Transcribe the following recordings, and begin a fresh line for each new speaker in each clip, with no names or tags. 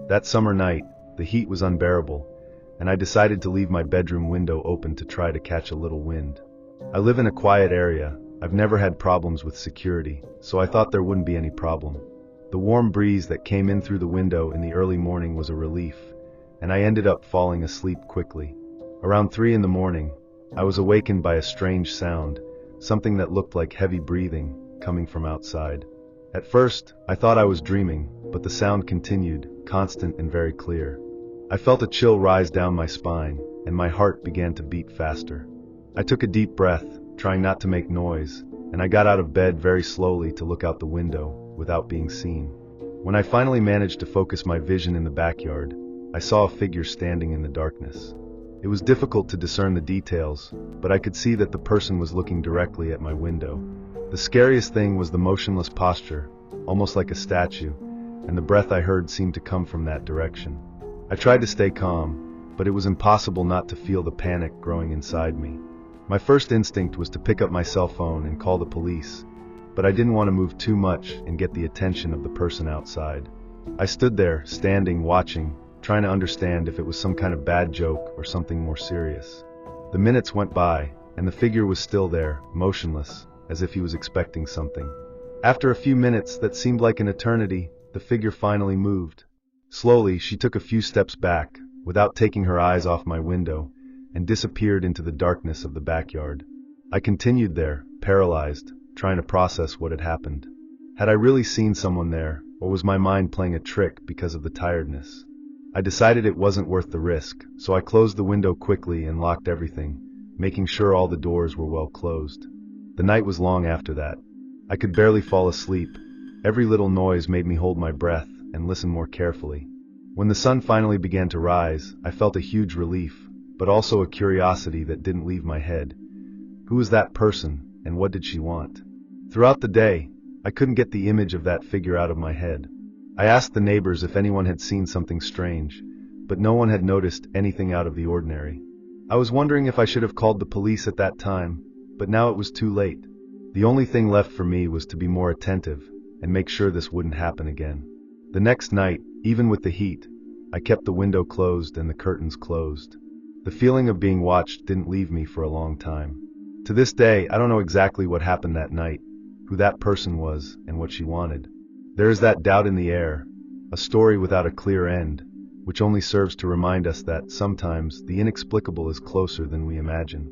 That summer night, the heat was unbearable, and I decided to leave my bedroom window open to try to catch a little wind. I live in a quiet area. I've never had problems with security, so I thought there wouldn't be any problem. The warm breeze that came in through the window in the early morning was a relief, and I ended up falling asleep quickly. Around 3 in the morning, I was awakened by a strange sound, something that looked like heavy breathing, coming from outside. At first, I thought I was dreaming, but the sound continued, constant and very clear. I felt a chill rise down my spine, and my heart began to beat faster. I took a deep breath, trying not to make noise, and I got out of bed very slowly to look out the window, without being seen. When I finally managed to focus my vision in the backyard, I saw a figure standing in the darkness. It was difficult to discern the details, but I could see that the person was looking directly at my window. The scariest thing was the motionless posture, almost like a statue, and the breath I heard seemed to come from that direction. I tried to stay calm, but it was impossible not to feel the panic growing inside me. My first instinct was to pick up my cell phone and call the police, but I didn't want to move too much and get the attention of the person outside. I stood there, standing, watching, trying to understand if it was some kind of bad joke or something more serious. The minutes went by, and the figure was still there, motionless, as if he was expecting something. After a few minutes that seemed like an eternity, the figure finally moved. Slowly, she took a few steps back, without taking her eyes off my window, and disappeared into the darkness of the backyard. I continued there, paralyzed, trying to process what had happened. Had I really seen someone there, or was my mind playing a trick because of the tiredness? I decided it wasn't worth the risk, so I closed the window quickly and locked everything, making sure all the doors were well closed. The night was long after that. I could barely fall asleep. Every little noise made me hold my breath and listen more carefully. When the sun finally began to rise, I felt a huge relief, but also a curiosity that didn't leave my head. Who was that person, and what did she want? Throughout the day, I couldn't get the image of that figure out of my head. I asked the neighbors if anyone had seen something strange, but no one had noticed anything out of the ordinary. I was wondering if I should have called the police at that time, but now it was too late. The only thing left for me was to be more attentive and make sure this wouldn't happen again. The next night, even with the heat, I kept the window closed and the curtains closed. The feeling of being watched didn't leave me for a long time. To this day, I don't know exactly what happened that night, who that person was, and what she wanted. There is that doubt in the air, a story without a clear end, which only serves to remind us that sometimes the inexplicable is closer than we imagine.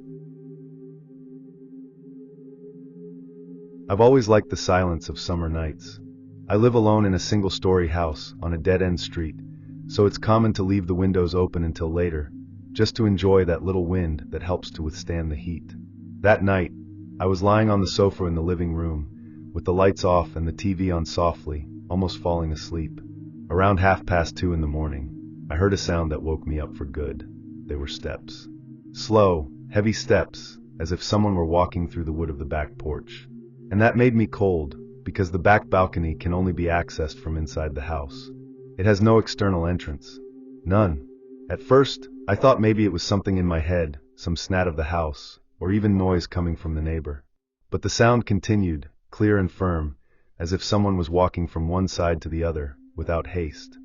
I've always liked the silence of summer nights. I live alone in a single-story house on a dead-end street, so it's common to leave the windows open until later, just to enjoy that little wind that helps to withstand the heat. That night, I was lying on the sofa in the living room, with the lights off and the TV on softly, almost falling asleep. Around 2:30 in the morning, I heard a sound that woke me up for good. They were steps. Slow, heavy steps, as if someone were walking through the wood of the back porch. And that made me cold, because the back balcony can only be accessed from inside the house. It has no external entrance. None. At first, I thought maybe it was something in my head, some snat of the house, or even noise coming from the neighbor. But the sound continued, clear and firm, as if someone was walking from one side to the other, without haste.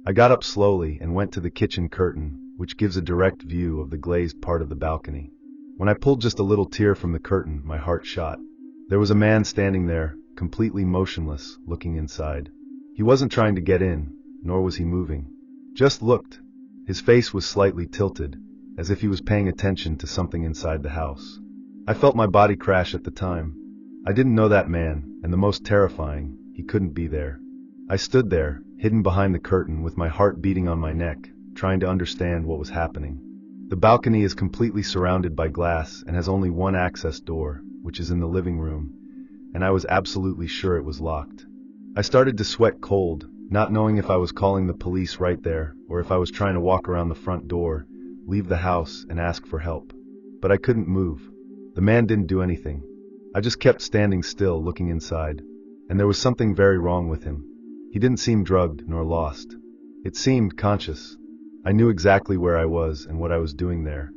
I got up slowly and went to the kitchen curtain, which gives a direct view of the glazed part of the balcony. When I pulled just a little tear from the curtain, my heart shot. There was a man standing there, completely motionless, looking inside. He wasn't trying to get in, nor was he moving. Just looked. His face was slightly tilted, as if he was paying attention to something inside the house. I felt my body crash at the time. I didn't know that man, and the most terrifying, he couldn't be there. I stood there, hidden behind the curtain with my heart beating on my neck, trying to understand what was happening. The balcony is completely surrounded by glass and has only one access door, which is in the living room, and I was absolutely sure it was locked. I started to sweat cold, not knowing if I was calling the police right there, or if I was trying to walk around the front door, leave the house, and ask for help. But I couldn't move. The man didn't do anything. I just kept standing still, looking inside, and there was something very wrong with him. He didn't seem drugged nor lost. It seemed conscious. I knew exactly where I was and what I was doing there.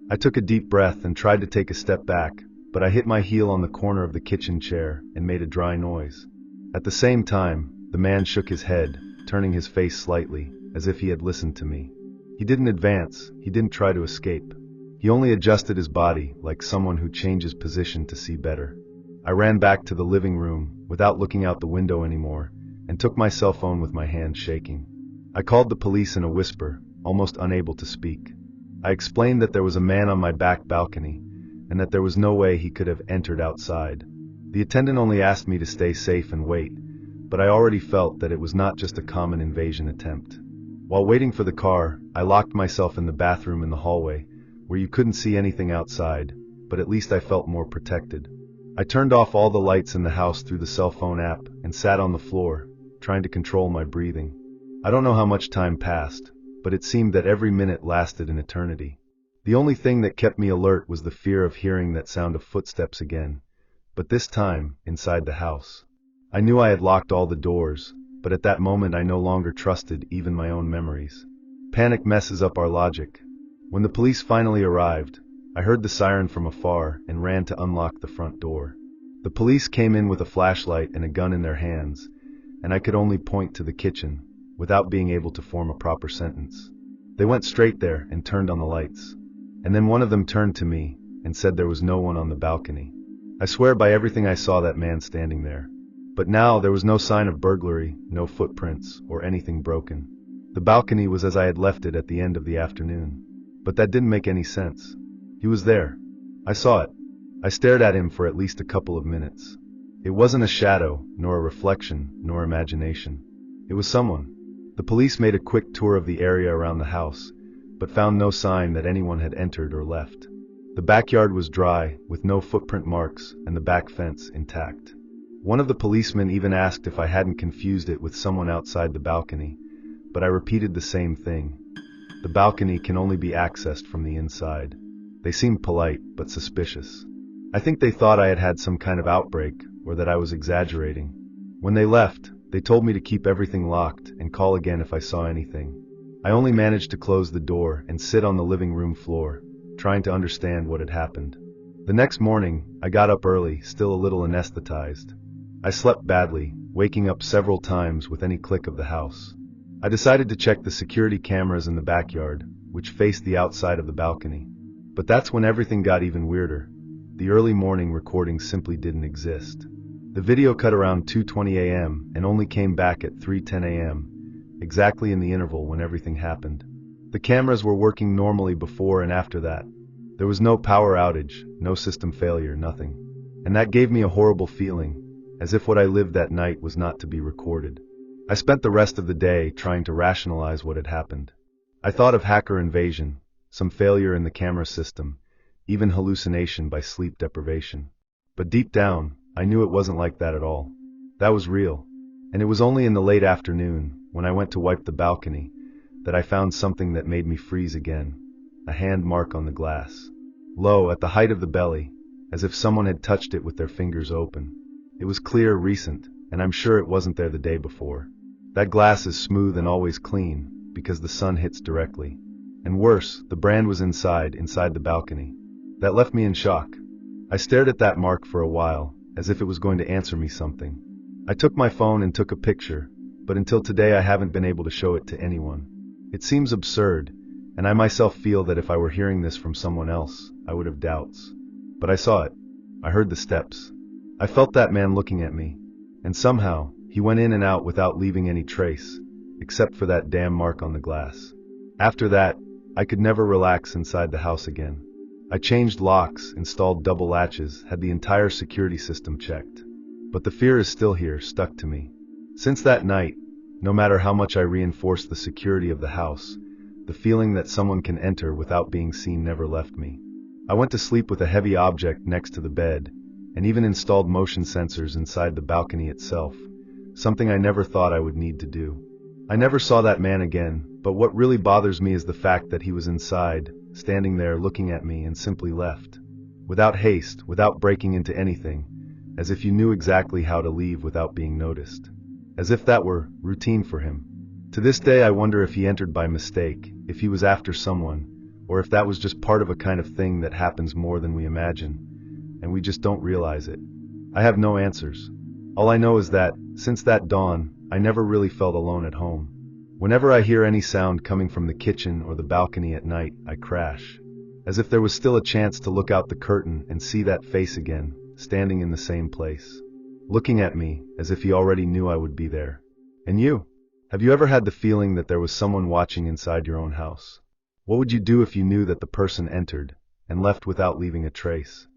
I took a deep breath and tried to take a step back, but I hit my heel on the corner of the kitchen chair and made a dry noise. At the same time, the man shook his head, turning his face slightly, as if he had listened to me. He didn't advance, he didn't try to escape. He only adjusted his body like someone who changes position to see better. I ran back to the living room without looking out the window anymore and took my cell phone with my hand shaking. I called the police in a whisper, almost unable to speak. I explained that there was a man on my back balcony and that there was no way he could have entered outside. The attendant only asked me to stay safe and wait, but I already felt that it was not just a common invasion attempt. While waiting for the car, I locked myself in the bathroom in the hallway, where you couldn't see anything outside, but at least I felt more protected. I turned off all the lights in the house through the cell phone app and sat on the floor, trying to control my breathing. I don't know how much time passed, but it seemed that every minute lasted an eternity. The only thing that kept me alert was the fear of hearing that sound of footsteps again, but this time inside the house. I knew I had locked all the doors, but at that moment I no longer trusted even my own memories. Panic messes up our logic. When the police finally arrived, I heard the siren from afar and ran to unlock the front door. The police came in with a flashlight and a gun in their hands, and I could only point to the kitchen, without being able to form a proper sentence. They went straight there and turned on the lights. And then one of them turned to me and said there was no one on the balcony. I swear by everything I saw that man standing there. But now there was no sign of burglary, no footprints, or anything broken. The balcony was as I had left it at the end of the afternoon. But that didn't make any sense. He was there. I saw it. I stared at him for at least a couple of minutes. It wasn't a shadow, nor a reflection, nor imagination. It was someone. The police made a quick tour of the area around the house, but found no sign that anyone had entered or left. The backyard was dry, with no footprint marks, and the back fence intact. One of the policemen even asked if I hadn't confused it with someone outside the balcony, but I repeated the same thing. The balcony can only be accessed from the inside. They seemed polite, but suspicious. I think they thought I had had some kind of outbreak, or that I was exaggerating. When they left, they told me to keep everything locked and call again if I saw anything. I only managed to close the door and sit on the living room floor, trying to understand what had happened. The next morning, I got up early, still a little anesthetized. I slept badly, waking up several times with any click of the house. I decided to check the security cameras in the backyard, which faced the outside of the balcony. But that's when everything got even weirder. The early morning recordings simply didn't exist. The video cut around 2:20 a.m. and only came back at 3:10 a.m., exactly in the interval when everything happened. The cameras were working normally before and after that. There was no power outage, no system failure, nothing. And that gave me a horrible feeling, as if what I lived that night was not to be recorded. I spent the rest of the day trying to rationalize what had happened. I thought of hacker invasion, some failure in the camera system, even hallucination by sleep deprivation. But deep down, I knew it wasn't like that at all. That was real. And it was only in the late afternoon, when I went to wipe the balcony, that I found something that made me freeze again. A hand mark on the glass. Low, at the height of the belly, as if someone had touched it with their fingers open. It was clear, recent, and I'm sure it wasn't there the day before. That glass is smooth and always clean, because the sun hits directly. And worse, the brand was inside the balcony. That left me in shock. I stared at that mark for a while, as if it was going to answer me something. I took my phone and took a picture, but until today I haven't been able to show it to anyone. It seems absurd, and I myself feel that if I were hearing this from someone else, I would have doubts. But I saw it. I heard the steps. I felt that man looking at me, and somehow, he went in and out without leaving any trace, except for that damn mark on the glass. After that, I could never relax inside the house again. I changed locks, installed double latches, had the entire security system checked. But the fear is still here, stuck to me. Since that night, no matter how much I reinforced the security of the house, the feeling that someone can enter without being seen never left me. I went to sleep with a heavy object next to the bed, and even installed motion sensors inside the balcony itself, something I never thought I would need to do. I never saw that man again, but what really bothers me is the fact that he was inside, standing there looking at me, and simply left. Without haste, without breaking into anything, as if you knew exactly how to leave without being noticed. As if that were routine for him. To this day I wonder if he entered by mistake, if he was after someone, or if that was just part of a kind of thing that happens more than we imagine, and we just don't realize it. I have no answers. All I know is that, since that dawn, I never really felt alone at home. Whenever I hear any sound coming from the kitchen or the balcony at night, I crash. As if there was still a chance to look out the curtain and see that face again, standing in the same place. Looking at me, as if he already knew I would be there. And you? Have you ever had the feeling that there was someone watching inside your own house? What would you do if you knew that the person entered and left without leaving a trace?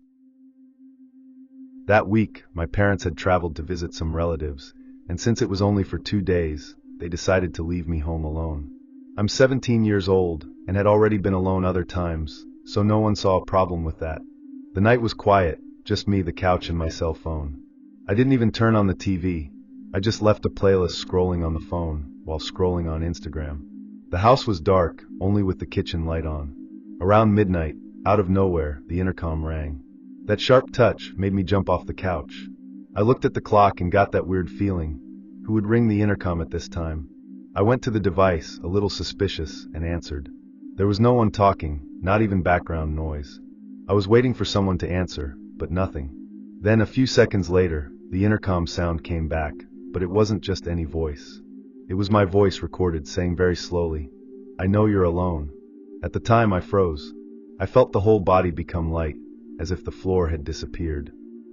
That week, my parents had traveled to visit some relatives, and since it was only for 2 days, they decided to leave me home alone. I'm 17 years old and had already been alone other times, so no one saw a problem with that. The night was quiet, just me, the couch, and my cell phone. I didn't even turn on the TV. I just left a playlist scrolling on the phone while scrolling on Instagram. The house was dark, only with the kitchen light on. Around midnight, out of nowhere, the intercom rang. That sharp touch made me jump off the couch. I looked at the clock and got that weird feeling. Who would ring the intercom at this time? I went to the device, a little suspicious, and answered. There was no one talking, not even background noise. I was waiting for someone to answer, but nothing. Then a few seconds later, the intercom sound came back, but it wasn't just any voice. It was my voice recorded saying very slowly, "I know you're alone." At the time I froze. I felt the whole body become light, as if the floor had disappeared.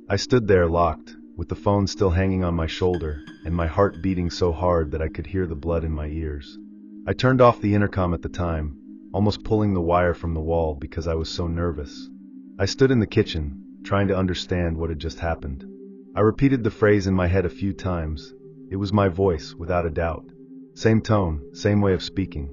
I stood there locked, with the phone still hanging on my shoulder, and my heart beating so hard that I could hear the blood in my ears. I turned off the intercom at the time, almost pulling the wire from the wall because I was so nervous. I stood in the kitchen, trying to understand what had just happened. I repeated the phrase in my head a few times. It was my voice, without a doubt. Same tone, same way of speaking.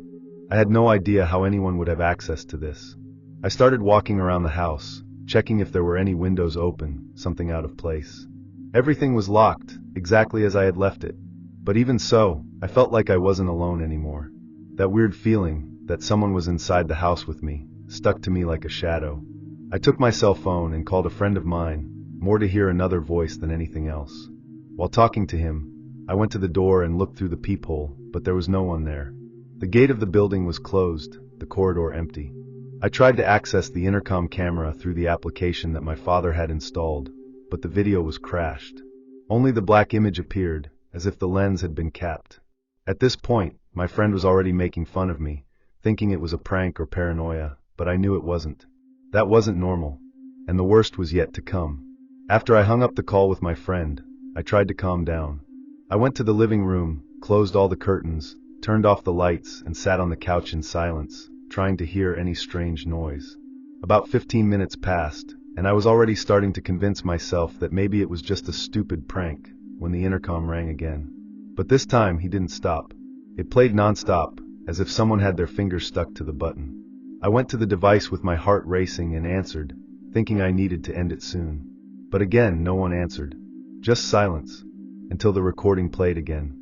I had no idea how anyone would have access to this. I started walking around the house, checking if there were any windows open, something out of place. Everything was locked, exactly as I had left it. But even so, I felt like I wasn't alone anymore. That weird feeling, that someone was inside the house with me, stuck to me like a shadow. I took my cell phone and called a friend of mine, more to hear another voice than anything else. While talking to him, I went to the door and looked through the peephole, but there was no one there. The gate of the building was closed, the corridor empty. I tried to access the intercom camera through the application that my father had installed, but the video was crashed. Only the black image appeared, as if the lens had been capped. At this point, my friend was already making fun of me, thinking it was a prank or paranoia, but I knew it wasn't. That wasn't normal, and the worst was yet to come. After I hung up the call with my friend, I tried to calm down. I went to the living room, closed all the curtains, turned off the lights, and sat on the couch in silence, trying to hear any strange noise. About 15 minutes passed, and I was already starting to convince myself that maybe it was just a stupid prank, when the intercom rang again. But this time he didn't stop. It played non-stop, as if someone had their fingers stuck to the button. I went to the device with my heart racing and answered, thinking I needed to end it soon. But again, no one answered. Just silence, until the recording played again.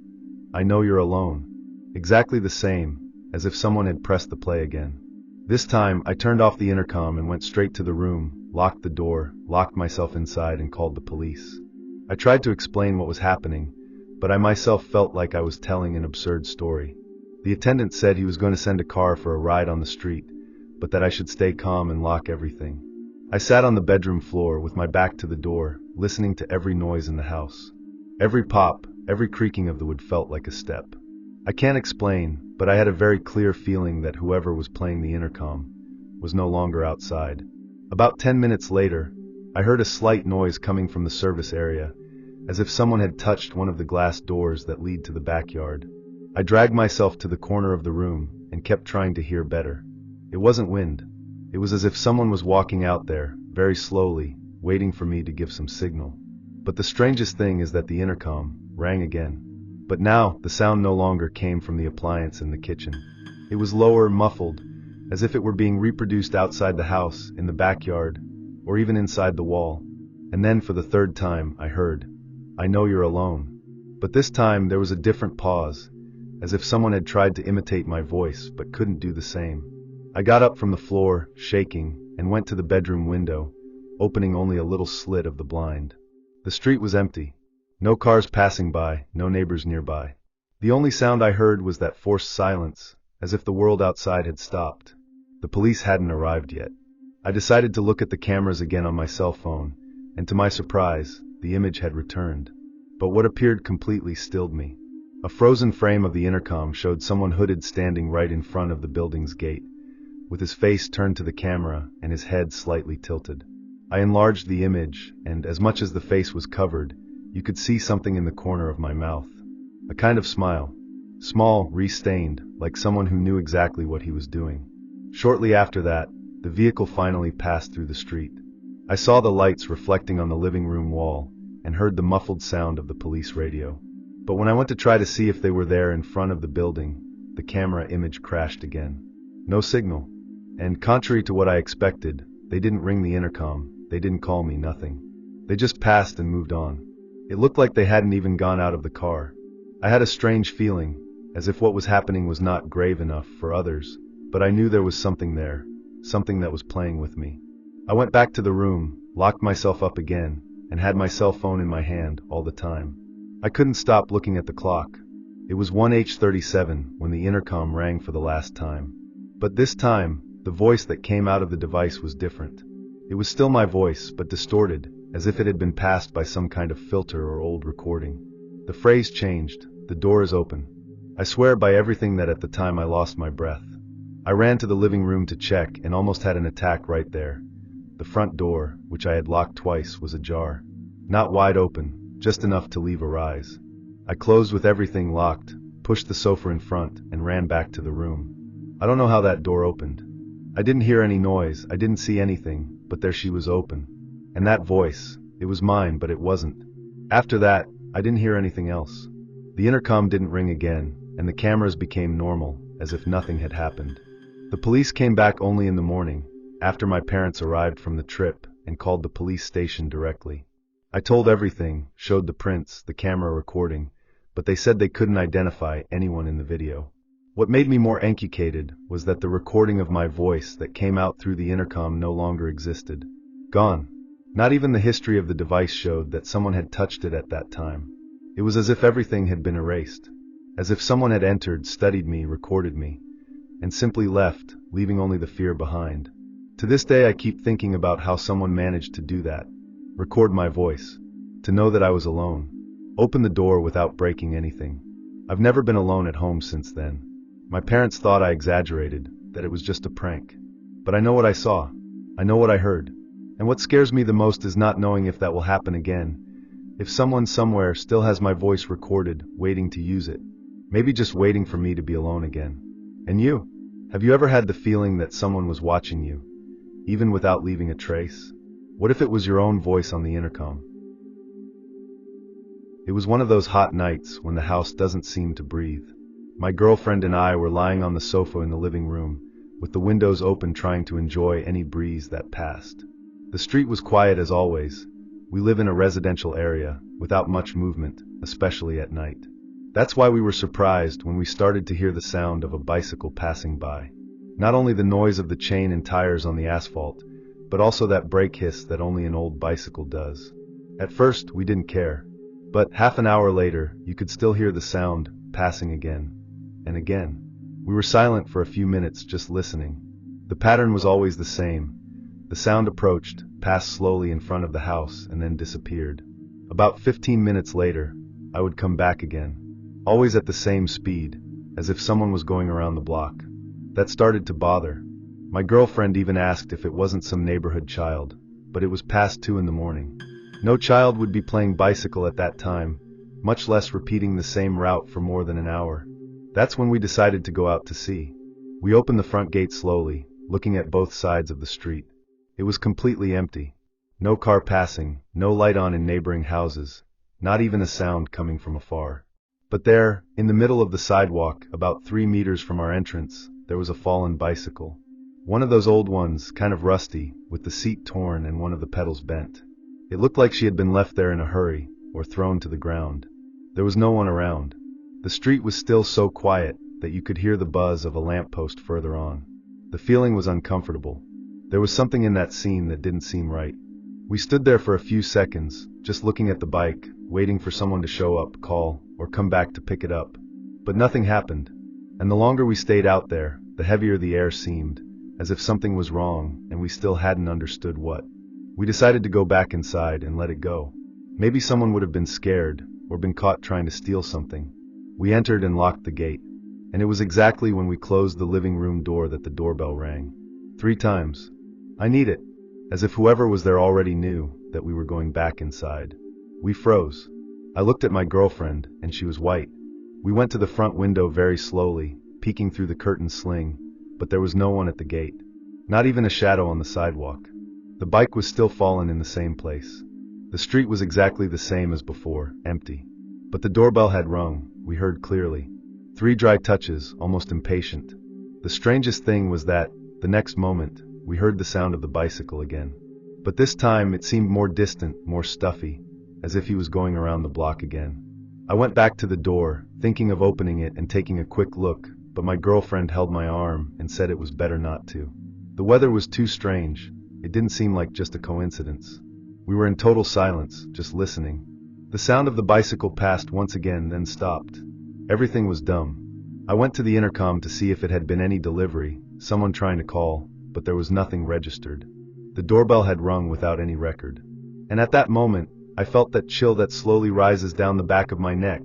I know you're alone. Exactly the same, as if someone had pressed the play again. This time, I turned off the intercom and went straight to the room, locked the door, locked myself inside, and called the police. I tried to explain what was happening, but I myself felt like I was telling an absurd story. The attendant said he was going to send a car for a ride on the street, but that I should stay calm and lock everything. I sat on the bedroom floor with my back to the door, listening to every noise in the house. Every pop, every creaking of the wood felt like a step. I can't explain, but I had a very clear feeling that whoever was playing the intercom was no longer outside. About 10 minutes later, I heard a slight noise coming from the service area, as if someone had touched one of the glass doors that lead to the backyard. I dragged myself to the corner of the room and kept trying to hear better. It wasn't wind. It was as if someone was walking out there, very slowly, waiting for me to give some signal. But the strangest thing is that the intercom rang again. But now, the sound no longer came from the appliance in the kitchen. It was lower, muffled, as if it were being reproduced outside the house, in the backyard, or even inside the wall. And then for the third time, I heard, "I know you're alone." But this time there was a different pause, as if someone had tried to imitate my voice but couldn't do the same. I got up from the floor, shaking, and went to the bedroom window, opening only a little slit of the blind. The street was empty. No cars passing by, no neighbors nearby. The only sound I heard was that forced silence, as if the world outside had stopped. The police hadn't arrived yet. I decided to look at the cameras again on my cell phone, and to my surprise, the image had returned. But what appeared completely stilled me. A frozen frame of the intercom showed someone hooded standing right in front of the building's gate, with his face turned to the camera and his head slightly tilted. I enlarged the image, and as much as the face was covered, you could see something in the corner of my mouth. A kind of smile. Small, re-stained, like someone who knew exactly what he was doing. Shortly after that, the vehicle finally passed through the street. I saw the lights reflecting on the living room wall and heard the muffled sound of the police radio. But when I went to try to see if they were there in front of the building, the camera image crashed again. No signal. And contrary to what I expected, they didn't ring the intercom, they didn't call me, nothing. They just passed and moved on. It looked like they hadn't even gone out of the car. I had a strange feeling, as if what was happening was not grave enough for others, but I knew there was something there, something that was playing with me. I went back to the room, locked myself up again, and had my cell phone in my hand all the time. I couldn't stop looking at the clock. It was 1:37 when the intercom rang for the last time. But this time, the voice that came out of the device was different. It was still my voice, but distorted, as if it had been passed by some kind of filter or old recording. The phrase changed, "The door is open." I swear by everything that at the time I lost my breath. I ran to the living room to check and almost had an attack right there. The front door, which I had locked twice, was ajar. Not wide open, just enough to leave a rise. I closed with everything locked, pushed the sofa in front, and ran back to the room. I don't know how that door opened. I didn't hear any noise, I didn't see anything, but there she was open. And that voice, it was mine, but it wasn't. After that, I didn't hear anything else. The intercom didn't ring again, and the cameras became normal, as if nothing had happened. The police came back only in the morning, after my parents arrived from the trip, and called the police station directly. I told everything, showed the prints, the camera recording, but they said they couldn't identify anyone in the video. What made me more anxious was that the recording of my voice that came out through the intercom no longer existed. Gone. Not even the history of the device showed that someone had touched it at that time. It was as if everything had been erased. As if someone had entered, studied me, recorded me, and simply left, leaving only the fear behind. To this day I keep thinking about how someone managed to do that. Record my voice. To know that I was alone. Open the door without breaking anything. I've never been alone at home since then. My parents thought I exaggerated, that it was just a prank. But I know what I saw. I know what I heard. And what scares me the most is not knowing if that will happen again. If someone somewhere still has my voice recorded, waiting to use it. Maybe just waiting for me to be alone again. And you? Have you ever had the feeling that someone was watching you, even without leaving a trace? What if it was your own voice on the intercom? It was one of those hot nights when the house doesn't seem to breathe. My girlfriend and I were lying on the sofa in the living room, with the windows open trying to enjoy any breeze that passed. The street was quiet as always. We live in a residential area, without much movement, especially at night. That's why we were surprised when we started to hear the sound of a bicycle passing by. Not only the noise of the chain and tires on the asphalt, but also that brake hiss that only an old bicycle does. At first, we didn't care. But half an hour later, you could still hear the sound, passing again. And again. We were silent for a few minutes, just listening. The pattern was always the same. The sound approached, passed slowly in front of the house, and then disappeared. About 15 minutes later, I would come back again. Always at the same speed, as if someone was going around the block. That started to bother. My girlfriend even asked if it wasn't some neighborhood child, but it was past 2 in the morning. No child would be playing bicycle at that time, much less repeating the same route for more than an hour. That's when we decided to go out to see. We opened the front gate slowly, looking at both sides of the street. It was completely empty. No car passing, no light on in neighboring houses, not even a sound coming from afar. But there, in the middle of the sidewalk, about 3 meters from our entrance, there was a fallen bicycle. One of those old ones, kind of rusty, with the seat torn and one of the pedals bent. It looked like she had been left there in a hurry, or thrown to the ground. There was no one around. The street was still so quiet that you could hear the buzz of a lamppost further on. The feeling was uncomfortable. There was something in that scene that didn't seem right. We stood there for a few seconds, just looking at the bike, waiting for someone to show up, call, or come back to pick it up. But nothing happened. And the longer we stayed out there, the heavier the air seemed, as if something was wrong, and we still hadn't understood what. We decided to go back inside and let it go. Maybe someone would have been scared, or been caught trying to steal something. We entered and locked the gate. And it was exactly when we closed the living room door that the doorbell rang. 3 times. I need it. As if whoever was there already knew that we were going back inside. We froze. I looked at my girlfriend, and she was white. We went to the front window very slowly, peeking through the curtain sling, but there was no one at the gate. Not even a shadow on the sidewalk. The bike was still fallen in the same place. The street was exactly the same as before, empty. But the doorbell had rung, we heard clearly. 3 dry touches, almost impatient. The strangest thing was that, the next moment, we heard the sound of the bicycle again. But this time it seemed more distant, more stuffy, as if he was going around the block again. I went back to the door, thinking of opening it and taking a quick look, but my girlfriend held my arm and said it was better not to. The weather was too strange. It didn't seem like just a coincidence. We were in total silence, just listening. The sound of the bicycle passed once again, then stopped. Everything was dumb. I went to the intercom to see if it had been any delivery, someone trying to call, but there was nothing registered. The doorbell had rung without any record. And at that moment, I felt that chill that slowly rises down the back of my neck,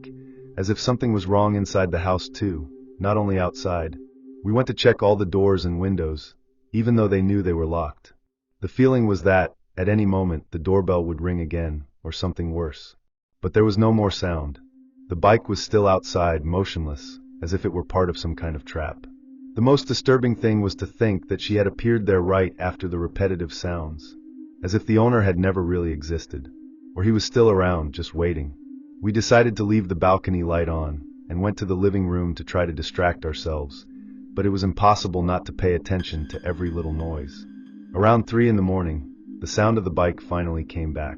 as if something was wrong inside the house too, not only outside. We went to check all the doors and windows, even though they knew they were locked. The feeling was that, at any moment, the doorbell would ring again, or something worse. But there was no more sound. The bike was still outside, motionless, as if it were part of some kind of trap. The most disturbing thing was to think that she had appeared there right after the repetitive sounds, as if the owner had never really existed, or he was still around, just waiting. We decided to leave the balcony light on, and went to the living room to try to distract ourselves, but it was impossible not to pay attention to every little noise. Around 3 in the morning, the sound of the bike finally came back.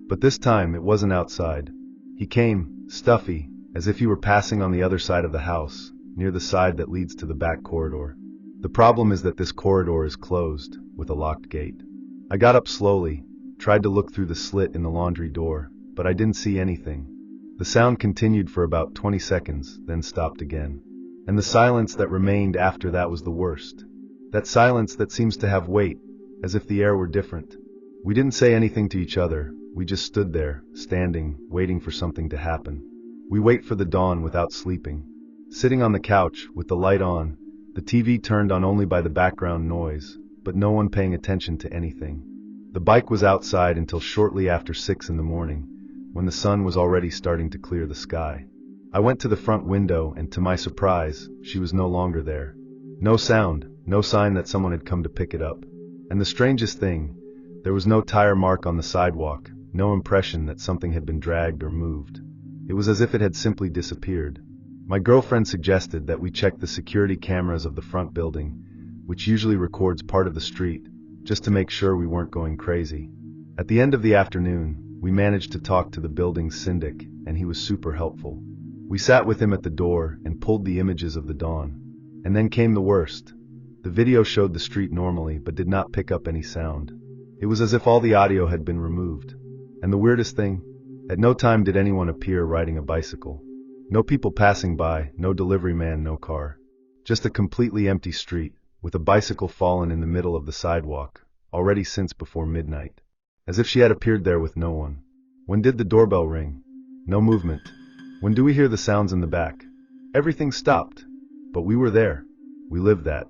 But this time it wasn't outside. He came, stuffy, as if he were passing on the other side of the house, near the side that leads to the back corridor. The problem is that this corridor is closed, with a locked gate. I got up slowly, tried to look through the slit in the laundry door, but I didn't see anything. The sound continued for about 20 seconds, then stopped again. And the silence that remained after that was the worst. That silence that seems to have weight, as if the air were different. We didn't say anything to each other, we just stood there, standing, waiting for something to happen. We wait for the dawn without sleeping. Sitting on the couch, with the light on, the TV turned on only by the background noise, but no one paying attention to anything. The bike was outside until shortly after 6 in the morning, when the sun was already starting to clear the sky. I went to the front window and to my surprise, she was no longer there. No sound, no sign that someone had come to pick it up. And the strangest thing, there was no tire mark on the sidewalk, no impression that something had been dragged or moved. It was as if it had simply disappeared. My girlfriend suggested that we check the security cameras of the front building, which usually records part of the street, just to make sure we weren't going crazy. At the end of the afternoon, we managed to talk to the building's syndic, and he was super helpful. We sat with him at the door and pulled the images of the dawn. And then came the worst. The video showed the street normally but did not pick up any sound. It was as if all the audio had been removed. And the weirdest thing, at no time did anyone appear riding a bicycle. No people passing by, no delivery man, no car. Just a completely empty street, with a bicycle fallen in the middle of the sidewalk, already since before midnight. As if she had appeared there with no one. When did the doorbell ring? No movement. When do we hear the sounds in the back? Everything stopped. But we were there. We lived that.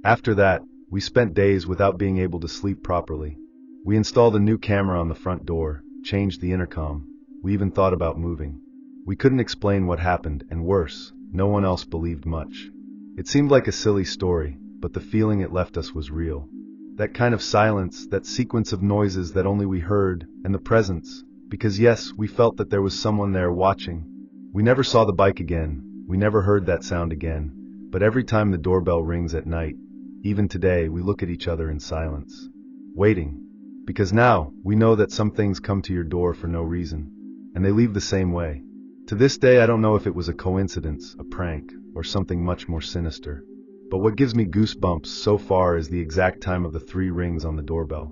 After that, we spent days without being able to sleep properly. We installed a new camera on the front door, changed the intercom. We even thought about moving. We couldn't explain what happened, and worse, no one else believed much. It seemed like a silly story, but the feeling it left us was real. That kind of silence, that sequence of noises that only we heard, and the presence, because yes, we felt that there was someone there watching. We never saw the bike again, we never heard that sound again. But every time the doorbell rings at night, even today, we look at each other in silence, waiting. Because now, we know that some things come to your door for no reason, and they leave the same way. To this day, I don't know if it was a coincidence, a prank, or something much more sinister. But what gives me goosebumps so far is the exact time of the 3 rings on the doorbell.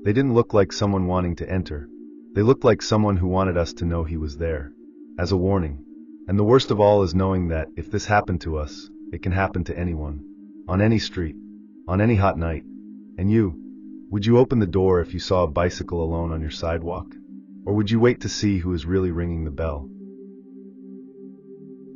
They didn't look like someone wanting to enter. They looked like someone who wanted us to know he was there, as a warning. And the worst of all is knowing that, if this happened to us, it can happen to anyone, on any street, on any hot night. And you, would you open the door if you saw a bicycle alone on your sidewalk? Or would you wait to see who is really ringing the bell?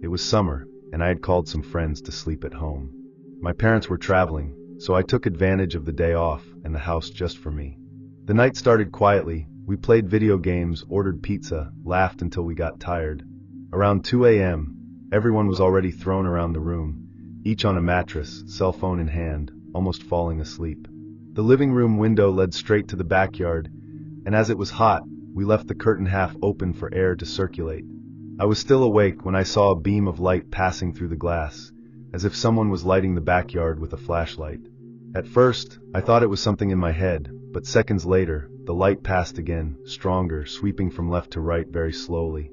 It was summer, and I had called some friends to sleep at home. My parents were traveling, so I took advantage of the day off and the house just for me. The night started quietly. We played video games, ordered pizza, laughed until we got tired. Around 2 a.m., everyone was already thrown around the room, each on a mattress, cell phone in hand, almost falling asleep. The living room window led straight to the backyard, and as it was hot, we left the curtain half open for air to circulate. I was still awake when I saw a beam of light passing through the glass, as if someone was lighting the backyard with a flashlight. At first, I thought it was something in my head, but seconds later, the light passed again, stronger, sweeping from left to right very slowly.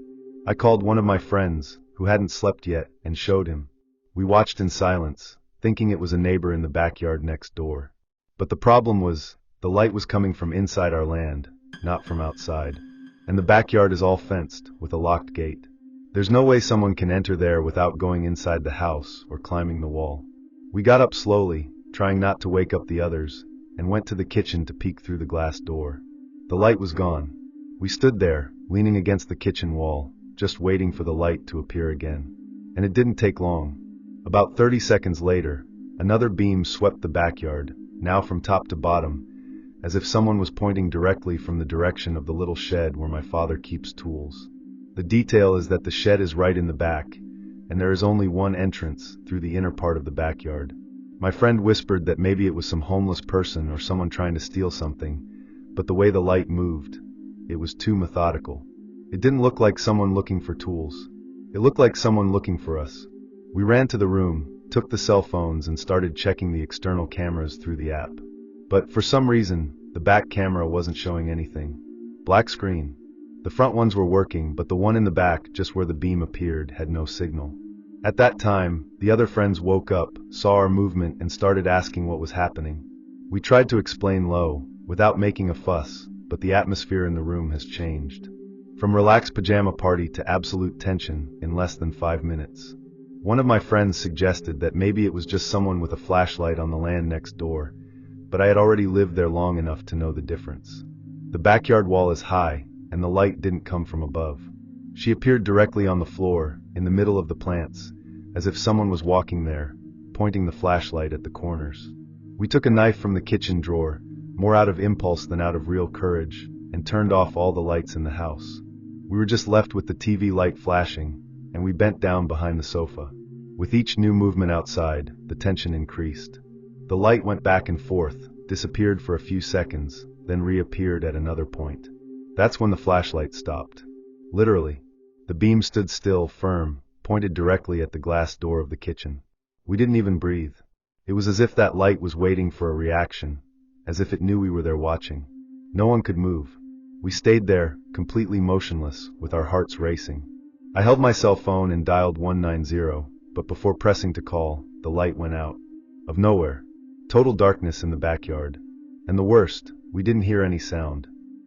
I called one of my friends, who hadn't slept yet, and showed him. We watched in silence, thinking it was a neighbor in the backyard next door. But the problem was, the light was coming from inside our land, not from outside. And the backyard is all fenced, with a locked gate. There's no way someone can enter there without going inside the house or climbing the wall. We got up slowly, trying not to wake up the others, and went to the kitchen to peek through the glass door. The light was gone. We stood there, leaning against the kitchen wall, just waiting for the light to appear again. And it didn't take long. About 30 seconds later, another beam swept the backyard, now from top to bottom, as if someone was pointing directly from the direction of the little shed where my father keeps tools. The detail is that the shed is right in the back, and there is only one entrance, through the inner part of the backyard. My friend whispered that maybe it was some homeless person or someone trying to steal something, but the way the light moved, it was too methodical. It didn't look like someone looking for tools. It looked like someone looking for us. We ran to the room, took the cell phones and started checking the external cameras through the app. But for some reason, the back camera wasn't showing anything. Black screen. The front ones were working, but the one in the back, just where the beam appeared, had no signal. At that time, the other friends woke up, saw our movement, and started asking what was happening. We tried to explain low, without making a fuss, but the atmosphere in the room has changed. From relaxed pajama party to absolute tension in less than 5 minutes. One of my friends suggested that maybe it was just someone with a flashlight on the land next door, but I had already lived there long enough to know the difference. The backyard wall is high, and the light didn't come from above. She appeared directly on the floor, in the middle of the plants, as if someone was walking there, pointing the flashlight at the corners. We took a knife from the kitchen drawer, more out of impulse than out of real courage, and turned off all the lights in the house. We were just left with the TV light flashing, and we bent down behind the sofa. With each new movement outside, the tension increased. The light went back and forth, disappeared for a few seconds, then reappeared at another point. That's when the flashlight stopped. Literally. The beam stood still, firm, pointed directly at the glass door of the kitchen. We didn't even breathe. It was as if that light was waiting for a reaction, as if it knew we were there watching. No one could move. We stayed there, completely motionless, with our hearts racing. I held my cell phone and dialed 190, but before pressing to call, the light went out. Of nowhere. Total darkness in the backyard. And the worst, we didn't hear any sound.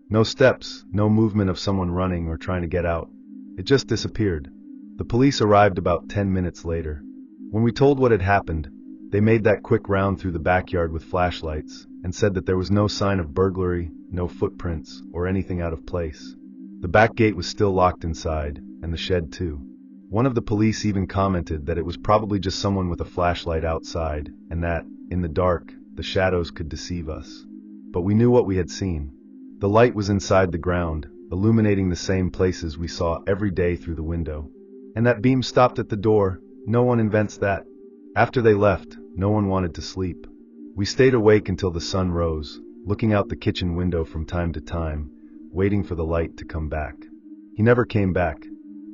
No steps, no movement of someone running or trying to get out. It just disappeared. The police arrived about 10 minutes later. When we told what had happened, they made that quick round through the backyard with flashlights and said that there was no sign of burglary, no footprints, or anything out of place. The back gate was still locked inside, and the shed too. One of the police even commented that it was probably just someone with a flashlight outside, and that, in the dark, the shadows could deceive us. But we knew what we had seen. The light was inside the ground, illuminating the same places we saw every day through the window. And that beam stopped at the door. No one invents that. After they left, no one wanted to sleep. We stayed awake until the sun rose, looking out the kitchen window from time to time, waiting for the light to come back. He never came back.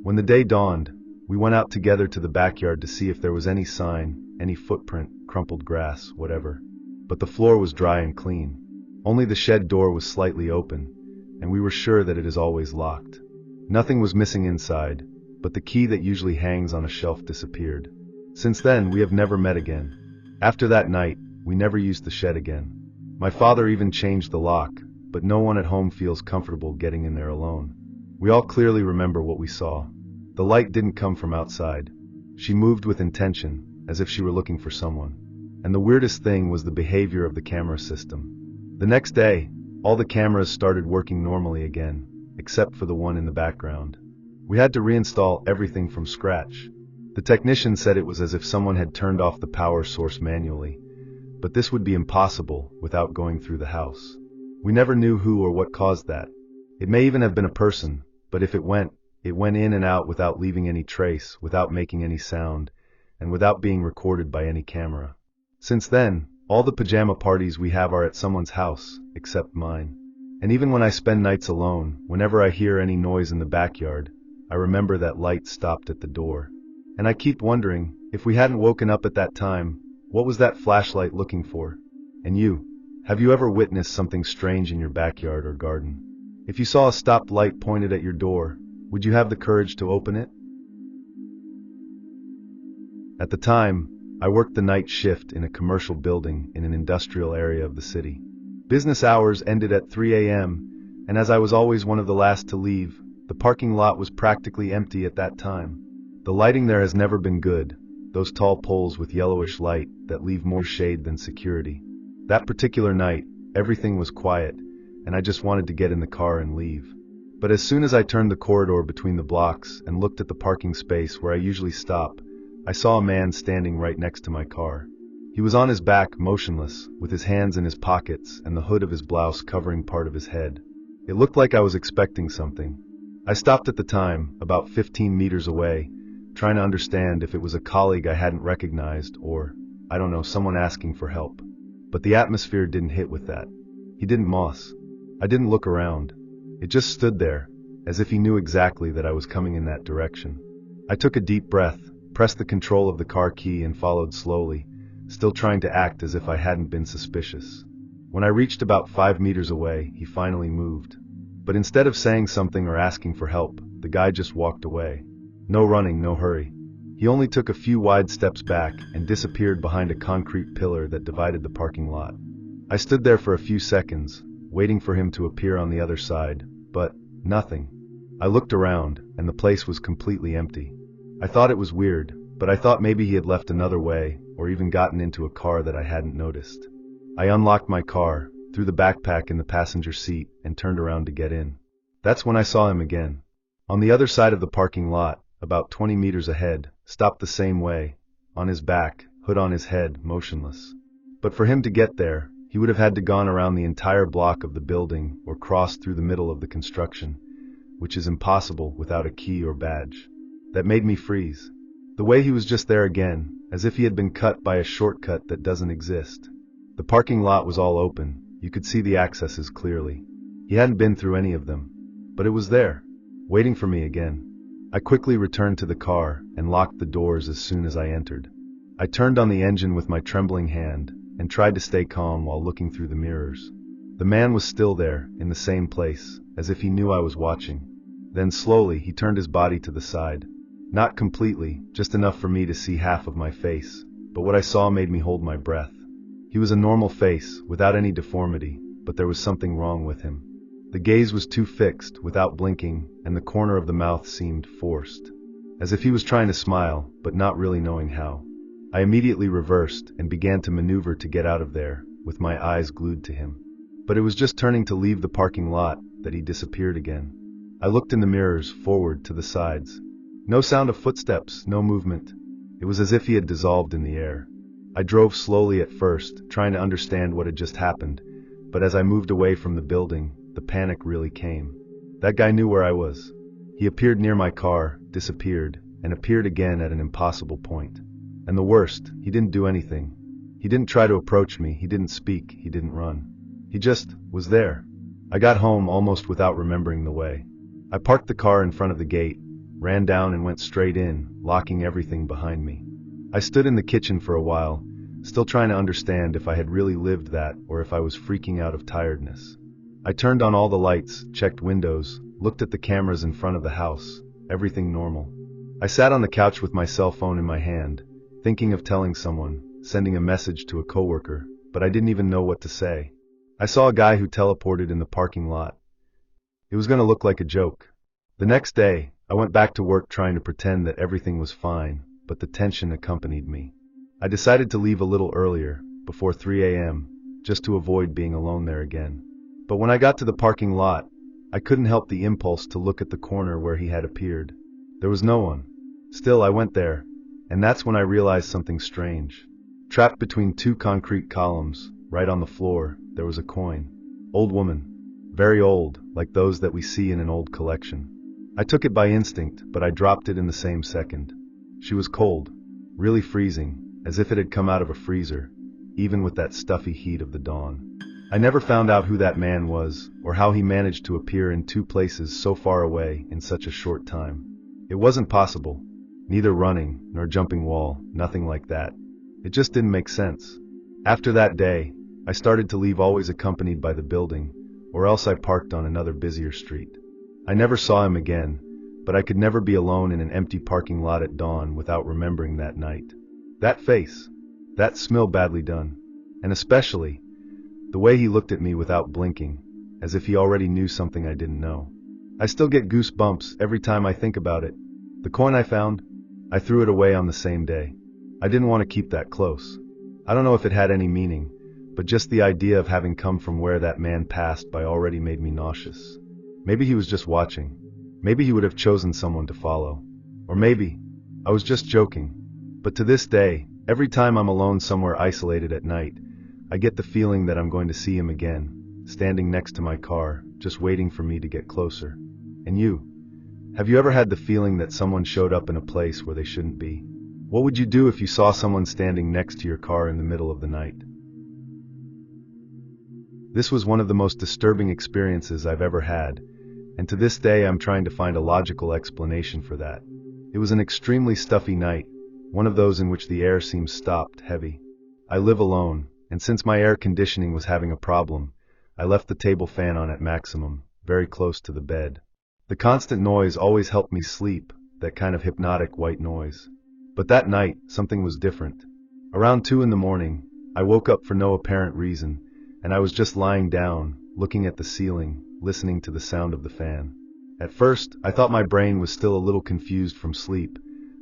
When the day dawned, we went out together to the backyard to see if there was any sign, any footprint, crumpled grass, whatever. But the floor was dry and clean. Only the shed door was slightly open, and we were sure that it is always locked. Nothing was missing inside, but the key that usually hangs on a shelf disappeared. Since then, we have never met again. After that night, we never used the shed again. My father even changed the lock, but no one at home feels comfortable getting in there alone. We all clearly remember what we saw. The light didn't come from outside. She moved with intention, as if she were looking for someone. And the weirdest thing was the behavior of the camera system. The next day, all the cameras started working normally again, except for the one in the background. We had to reinstall everything from scratch. The technician said it was as if someone had turned off the power source manually, but this would be impossible without going through the house. We never knew who or what caused that. It may even have been a person, but if it went in and out without leaving any trace, without making any sound, and without being recorded by any camera. Since then, all the pajama parties we have are at someone's house, except mine. And even when I spend nights alone, whenever I hear any noise in the backyard, I remember that light stopped at the door. And I keep wondering, if we hadn't woken up at that time, what was that flashlight looking for? And you, have you ever witnessed something strange in your backyard or garden? If you saw a stopped light pointed at your door, would you have the courage to open it? At the time, I worked the night shift in a commercial building in an industrial area of the city. Business hours ended at 3 a.m., and as I was always one of the last to leave, the parking lot was practically empty at that time. The lighting there has never been good, those tall poles with yellowish light that leave more shade than security. That particular night, everything was quiet, and I just wanted to get in the car and leave. But as soon as I turned the corridor between the blocks and looked at the parking space where I usually stop, I saw a man standing right next to my car. He was on his back, motionless, with his hands in his pockets and the hood of his blouse covering part of his head. It looked like I was expecting something. I stopped at the time, about 15 meters away, trying to understand if it was a colleague I hadn't recognized or, I don't know, someone asking for help. But the atmosphere didn't hit with that. He didn't moss. I didn't look around. It just stood there, as if he knew exactly that I was coming in that direction. I took a deep breath, pressed the control of the car key and followed slowly, still trying to act as if I hadn't been suspicious. When I reached about 5 meters away, he finally moved. But instead of saying something or asking for help, the guy just walked away. No running, no hurry. He only took a few wide steps back and disappeared behind a concrete pillar that divided the parking lot. I stood there for a few seconds, waiting for him to appear on the other side, but nothing. I looked around, and the place was completely empty. I thought it was weird, but I thought maybe he had left another way, or even gotten into a car that I hadn't noticed. I unlocked my car, threw the backpack in the passenger seat, and turned around to get in. That's when I saw him again. On the other side of the parking lot, about 20 meters ahead, stopped the same way, on his back, hood on his head, motionless. But for him to get there, he would have had to gone around the entire block of the building or crossed through the middle of the construction, which is impossible without a key or badge. That made me freeze. The way he was just there again, as if he had been cut by a shortcut that doesn't exist. The parking lot was all open, you could see the accesses clearly. He hadn't been through any of them, but it was there, waiting for me again. I quickly returned to the car and locked the doors as soon as I entered. I turned on the engine with my trembling hand and tried to stay calm while looking through the mirrors. The man was still there, in the same place, as if he knew I was watching. Then slowly he turned his body to the side. Not completely, just enough for me to see half of my face, but what I saw made me hold my breath. He was a normal face, without any deformity, but there was something wrong with him. The gaze was too fixed, without blinking, and the corner of the mouth seemed forced. As if he was trying to smile, but not really knowing how. I immediately reversed and began to maneuver to get out of there, with my eyes glued to him. But it was just turning to leave the parking lot that he disappeared again. I looked in the mirrors, forward, to the sides. No sound of footsteps, no movement. It was as if he had dissolved in the air. I drove slowly at first, trying to understand what had just happened, but as I moved away from the building, the panic really came. That guy knew where I was. He appeared near my car, disappeared, and appeared again at an impossible point. And the worst, he didn't do anything. He didn't try to approach me, he didn't speak, he didn't run. He just was there. I got home almost without remembering the way. I parked the car in front of the gate, ran down and went straight in, locking everything behind me. I stood in the kitchen for a while, still trying to understand if I had really lived that or if I was freaking out of tiredness. I turned on all the lights, checked windows, looked at the cameras in front of the house, everything normal. I sat on the couch with my cell phone in my hand, thinking of telling someone, sending a message to a coworker, but I didn't even know what to say. I saw a guy who teleported in the parking lot. It was going to look like a joke. The next day, I went back to work trying to pretend that everything was fine, but the tension accompanied me. I decided to leave a little earlier, before 3 a.m., just to avoid being alone there again. But when I got to the parking lot, I couldn't help the impulse to look at the corner where he had appeared. There was no one. Still, I went there, And that's when I realized something strange. Trapped between two concrete columns, right on the floor, there was a coin. Old woman. Very old, like those that we see in an old collection. I took it by instinct, but I dropped it in the same second. She was cold, really freezing, as if it had come out of a freezer, even with that stuffy heat of the dawn. I never found out who that man was, or how he managed to appear in two places so far away in such a short time. It wasn't possible. Neither running, nor jumping wall, nothing like that. It just didn't make sense. After that day, I started to leave always accompanied by the building, or else I parked on another busier street. I never saw him again, but I could never be alone in an empty parking lot at dawn without remembering that night. That face. That smell badly done. And especially, the way he looked at me without blinking, as if he already knew something I didn't know. I still get goosebumps every time I think about it. The coin I found, I threw it away on the same day. I didn't want to keep that close. I don't know if it had any meaning, but just the idea of having come from where that man passed by already made me nauseous. Maybe he was just watching. Maybe he would have chosen someone to follow. Or maybe I was just joking. But to this day, every time I'm alone somewhere isolated at night, I get the feeling that I'm going to see him again, standing next to my car, just waiting for me to get closer. And you? Have you ever had the feeling that someone showed up in a place where they shouldn't be? What would you do if you saw someone standing next to your car in the middle of the night? This was one of the most disturbing experiences I've ever had, and to this day I'm trying to find a logical explanation for that. It was an extremely stuffy night, one of those in which the air seems stopped, heavy. I live alone, and since my air conditioning was having a problem, I left the table fan on at maximum, very close to the bed. The constant noise always helped me sleep, that kind of hypnotic white noise. But that night, something was different. Around 2 in the morning, I woke up for no apparent reason, and I was just lying down, looking at the ceiling, listening to the sound of the fan. At first, I thought my brain was still a little confused from sleep,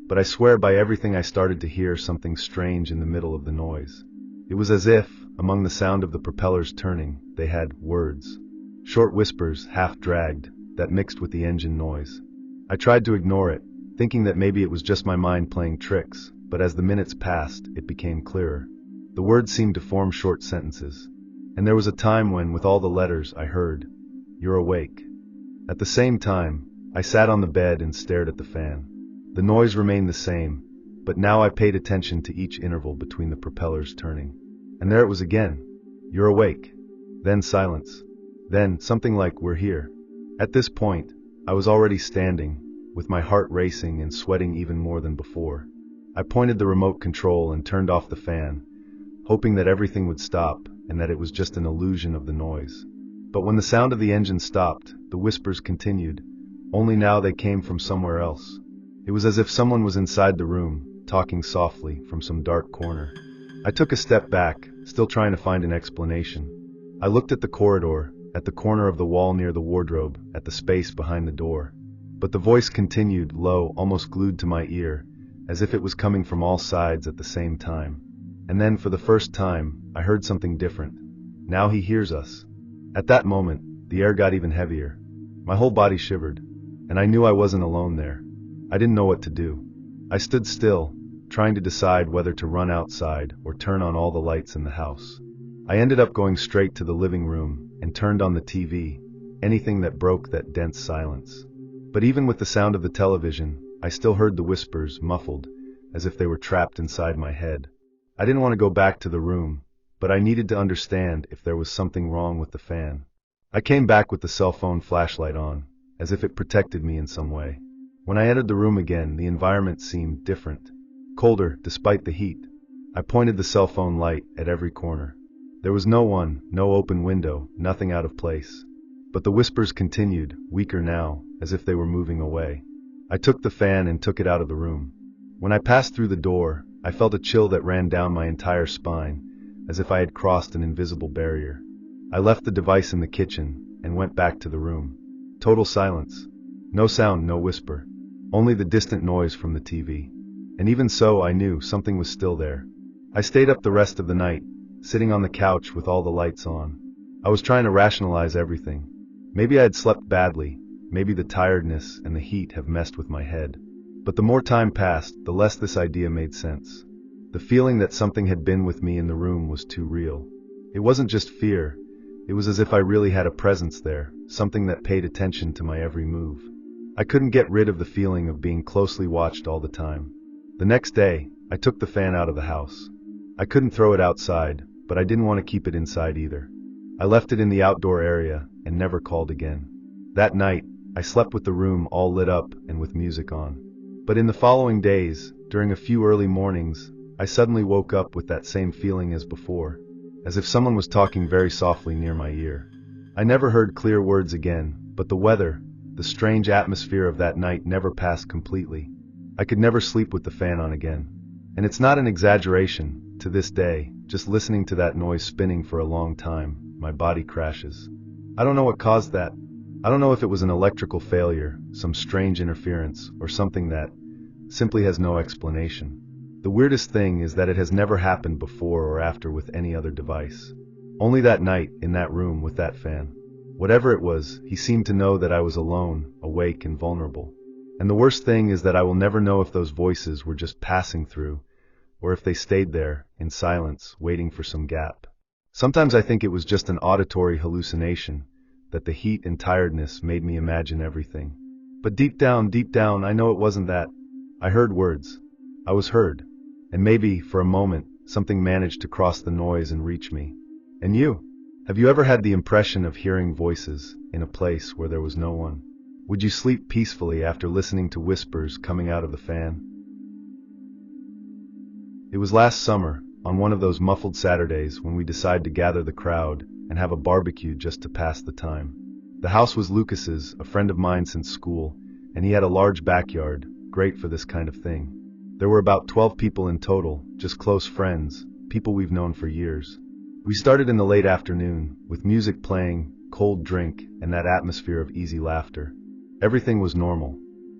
but I swear by everything I started to hear something strange in the middle of the noise. It was as if, among the sound of the propellers turning, they had words. Short whispers, half-dragged, that mixed with the engine noise. I tried to ignore it, thinking that maybe it was just my mind playing tricks, but as the minutes passed, it became clearer. The words seemed to form short sentences. And there was a time when, with all the letters, I heard, "You're awake." At the same time, I sat on the bed and stared at the fan. The noise remained the same, but now I paid attention to each interval between the propellers turning. And there it was again. "You're awake." Then silence. Then something like, "We're here." At this point, I was already standing, with my heart racing and sweating even more than before. I pointed the remote control and turned off the fan, hoping that everything would stop and that it was just an illusion of the noise. But when the sound of the engine stopped, the whispers continued, only now they came from somewhere else. It was as if someone was inside the room, talking softly from some dark corner. I took a step back, still trying to find an explanation. I looked at the corridor, at the corner of the wall near the wardrobe, at the space behind the door. But the voice continued, low, almost glued to my ear, as if it was coming from all sides at the same time. And then, for the first time, I heard something different. "Now he hears us." At that moment, the air got even heavier. My whole body shivered, and I knew I wasn't alone there. I didn't know what to do. I stood still, trying to decide whether to run outside or turn on all the lights in the house. I ended up going straight to the living room and turned on the TV, anything that broke that dense silence. But even with the sound of the television, I still heard the whispers, muffled, as if they were trapped inside my head. I didn't want to go back to the room, but I needed to understand if there was something wrong with the fan. I came back with the cell phone flashlight on, as if it protected me in some way. When I entered the room again, the environment seemed different. Colder, despite the heat. I pointed the cell phone light at every corner. There was no one, no open window, nothing out of place. But the whispers continued, weaker now, as if they were moving away. I took the fan and took it out of the room. When I passed through the door, I felt a chill that ran down my entire spine, as if I had crossed an invisible barrier. I left the device in the kitchen and went back to the room. Total silence. No sound, no whisper. Only the distant noise from the TV. And even so, I knew something was still there. I stayed up the rest of the night, sitting on the couch with all the lights on. I was trying to rationalize everything. Maybe I had slept badly, maybe the tiredness and the heat have messed with my head. But the more time passed, the less this idea made sense. The feeling that something had been with me in the room was too real. It wasn't just fear, it was as if I really had a presence there, something that paid attention to my every move. I couldn't get rid of the feeling of being closely watched all the time. The next day, I took the fan out of the house. I couldn't throw it outside, but I didn't want to keep it inside either. I left it in the outdoor area and never called again. That night, I slept with the room all lit up and with music on. But in the following days, during a few early mornings, I suddenly woke up with that same feeling as before, as if someone was talking very softly near my ear. I never heard clear words again, but the weather, the strange atmosphere of that night never passed completely. I could never sleep with the fan on again. And it's not an exaggeration, to this day, just listening to that noise spinning for a long time, my body crashes. I don't know what caused that. I don't know if it was an electrical failure, some strange interference, or something that simply has no explanation. The weirdest thing is that it has never happened before or after with any other device. Only that night, in that room with that fan. Whatever it was, he seemed to know that I was alone, awake and vulnerable. And the worst thing is that I will never know if those voices were just passing through, or if they stayed there, in silence, waiting for some gap. Sometimes I think it was just an auditory hallucination, that the heat and tiredness made me imagine everything. But deep down, I know it wasn't that. I heard words. I was heard. And maybe, for a moment, something managed to cross the noise and reach me. And you? Have you ever had the impression of hearing voices in a place where there was no one? Would you sleep peacefully after listening to whispers coming out of the fan? It was last summer, on one of those muffled Saturdays when we decided to gather the crowd and have a barbecue just to pass the time. The house was Lucas's, a friend of mine since school, and he had a large backyard, great for this kind of thing. There were about 12 people in total, just close friends, people we've known for years. We started in the late afternoon, with music playing, cold drink, and that atmosphere of easy laughter. Everything was normal.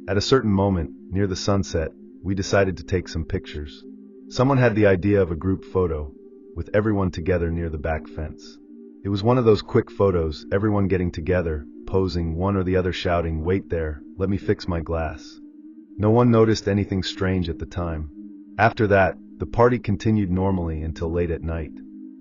At a certain moment, near the sunset, we decided to take some pictures. Someone had the idea of a group photo, with everyone together near the back fence. It was one of those quick photos, everyone getting together, posing, one or the other shouting, "Wait there, let me fix my glass." No one noticed anything strange at the time. After that, the party continued normally until late at night.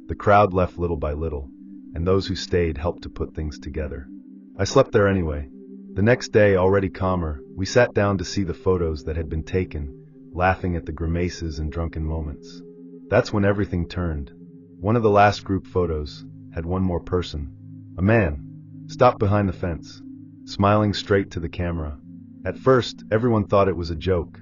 The crowd left little by little, and those who stayed helped to put things together. I slept there anyway. The next day, already calmer, we sat down to see the photos that had been taken, laughing at the grimaces and drunken moments. That's when everything turned. One of the last group photos had one more person. A man, stopped behind the fence, smiling straight to the camera. At first, everyone thought it was a joke,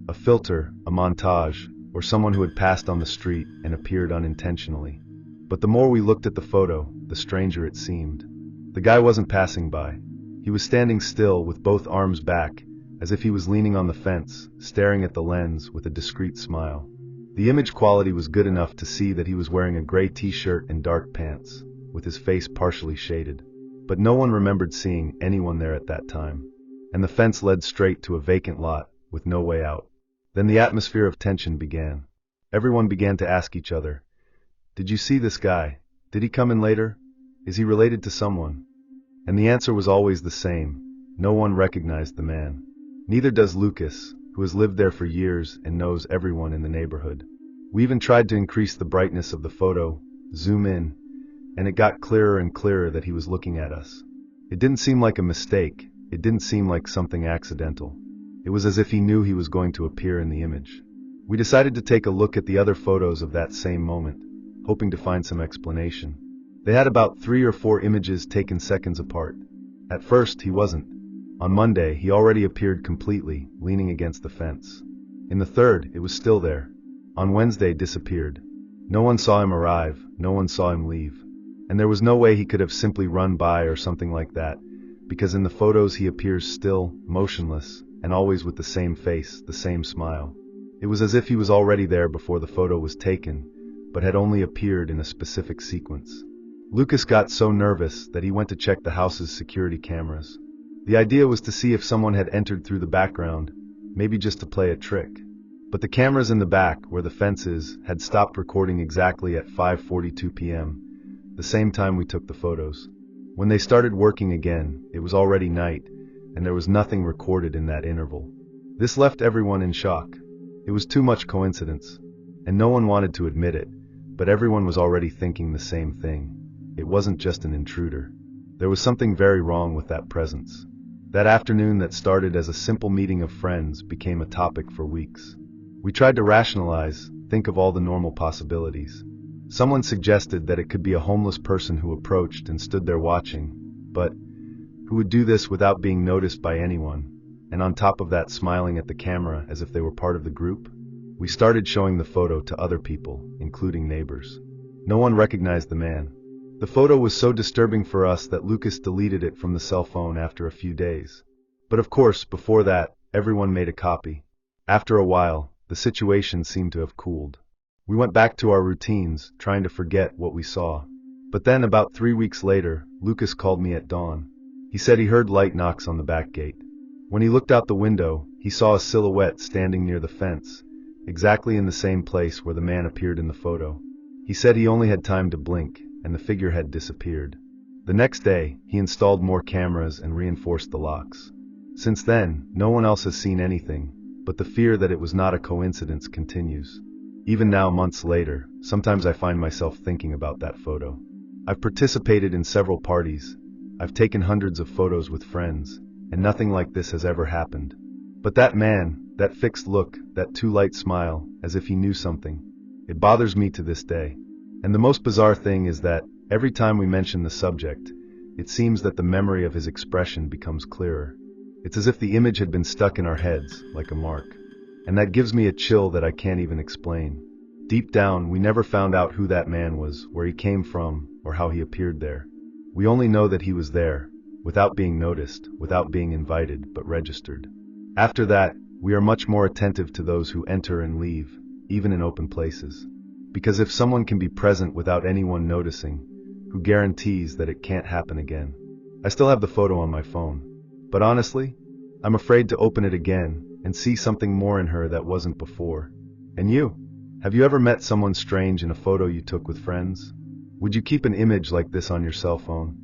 a filter, a montage, or someone who had passed on the street and appeared unintentionally. But the more we looked at the photo, the stranger it seemed. The guy wasn't passing by. He was standing still with both arms back, as if he was leaning on the fence, staring at the lens with a discreet smile. The image quality was good enough to see that he was wearing a gray t-shirt and dark pants, with his face partially shaded. But no one remembered seeing anyone there at that time. And the fence led straight to a vacant lot, with no way out. Then the atmosphere of tension began. Everyone began to ask each other, "Did you see this guy? Did he come in later? Is he related to someone?" And the answer was always the same. No one recognized the man. Neither does Lucas, who has lived there for years and knows everyone in the neighborhood. We even tried to increase the brightness of the photo, zoom in, and it got clearer and clearer that he was looking at us. It didn't seem like a mistake. It didn't seem like something accidental. It was as if he knew he was going to appear in the image. We decided to take a look at the other photos of that same moment, hoping to find some explanation. They had about 3 or 4 images taken seconds apart. At first, he wasn't. On Monday, he already appeared completely, leaning against the fence. In the third, it was still there. On Wednesday, disappeared. No one saw him arrive, no one saw him leave. And there was no way he could have simply run by or something like that, because in the photos he appears still, motionless, and always with the same face, the same smile. It was as if he was already there before the photo was taken, but had only appeared in a specific sequence. Lucas got so nervous that he went to check the house's security cameras. The idea was to see if someone had entered through the background, maybe just to play a trick. But the cameras in the back, where the fence is, had stopped recording exactly at 5:42 p.m., the same time we took the photos. When they started working again, it was already night, and there was nothing recorded in that interval. This left everyone in shock. It was too much coincidence, and no one wanted to admit it, but everyone was already thinking the same thing. It wasn't just an intruder. There was something very wrong with that presence. That afternoon that started as a simple meeting of friends became a topic for weeks. We tried to rationalize, think of all the normal possibilities. Someone suggested that it could be a homeless person who approached and stood there watching, but who would do this without being noticed by anyone, and on top of that smiling at the camera as if they were part of the group? We started showing the photo to other people, including neighbors. No one recognized the man. The photo was so disturbing for us that Lucas deleted it from the cell phone after a few days. But of course, before that, everyone made a copy. After a while, the situation seemed to have cooled. We went back to our routines, trying to forget what we saw. But then, about 3 weeks later, Lucas called me at dawn. He said he heard light knocks on the back gate. When he looked out the window, he saw a silhouette standing near the fence, exactly in the same place where the man appeared in the photo. He said he only had time to blink, and the figure had disappeared. The next day, he installed more cameras and reinforced the locks. Since then, no one else has seen anything, but the fear that it was not a coincidence continues. Even now, months later, sometimes I find myself thinking about that photo. I've participated in several parties. I've taken hundreds of photos with friends, and nothing like this has ever happened. But that man, that fixed look, that too light smile, as if he knew something, it bothers me to this day. And the most bizarre thing is that, every time we mention the subject, it seems that the memory of his expression becomes clearer. It's as if the image had been stuck in our heads, like a mark. And that gives me a chill that I can't even explain. Deep down, we never found out who that man was, where he came from, or how he appeared there. We only know that he was there, without being noticed, without being invited, but registered. After that, we are much more attentive to those who enter and leave, even in open places. Because if someone can be present without anyone noticing, who guarantees that it can't happen again? I still have the photo on my phone. But honestly, I'm afraid to open it again and see something more in her that wasn't before. And you? Have you ever met someone strange in a photo you took with friends? Would you keep an image like this on your cell phone?